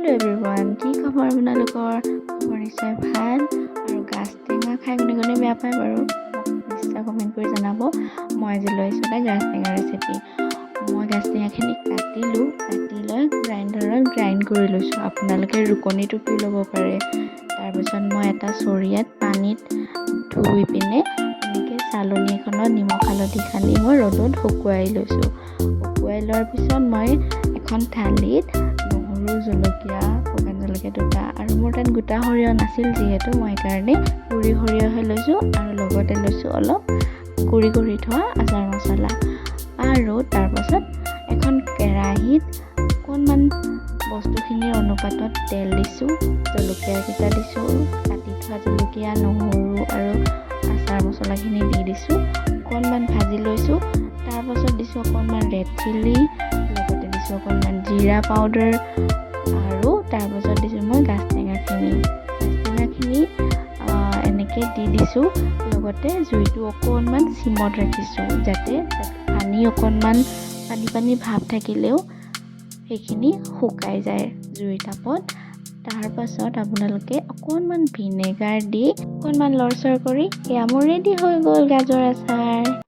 Hello everyone কি খবৰ আপোনালোকৰ খবৰ নিশ্চয় ভাল আৰু গাছ টেঙা খাই কোনে বেয়া পায় বাৰু নিশ্চয় কমেন্ট কৰি জনাব মই আজি লৈছো গাছ টেঙা ৰেচিপি মই গাছ টেঙাখিনি কাটি লৈ গ্ৰাইণ্ডাৰত গ্ৰাইণ্ড কৰি লৈছো আপোনালোকে ৰুকনিটো পি ল'ব পাৰে তাৰ পিছত মই এটা চৰিয়াত পানীত ধুই পিনে এনেকৈ চালনী এখনত নিমখ হালধি সানি মই ৰ'দত শুকুৱাই লৈছো শুকুৱাই লোৱাৰ পিছত মই এখন থালিত জলকীয়া শুকান জলকীয়া দুটা আৰু মোৰ তাত গোটা সৰিয়হ নাছিল যিহেতু মই কাৰণে গুড়ি সৰিয়হ লৈছোঁ আৰু লগতে লৈছোঁ অলপ গুড়ি কৰি থোৱা আচাৰ মছলা আৰু তাৰ পাছত এখন কেৰাহীত অকণমান বস্তুখিনিৰ অনুপাতত তেল দিছোঁ জলকীয়া কেইটা দিছোঁ কাটি থোৱা জলকীয়া নহৰু আৰু আচাৰ মছলাখিনি দি দিছোঁ অকণমান ভাজি লৈছোঁ তাৰ পাছত দিছোঁ অকণমান ৰেড চিলি লগতে দিছোঁ অকণমান জিৰা পাউডাৰ আৰু তাৰ পাছত দিছোঁ মই গাছ টেঙাখিনি এনেকৈ দি দিছোঁ লগতে জুইটো অকণমান চিমত ৰাখিছোঁ যাতে পানী অকণমান পানী ভাৱ থাকিলেও সেইখিনি শুকাই যায় জুইৰ তাপত তাৰ পাছত আপোনালোকে অকণমান ভিনেগাৰ দি অকণমান লৰচৰ কৰি এয়া মোৰ ৰেডি হৈ গ'ল গাজৰ আচাৰ।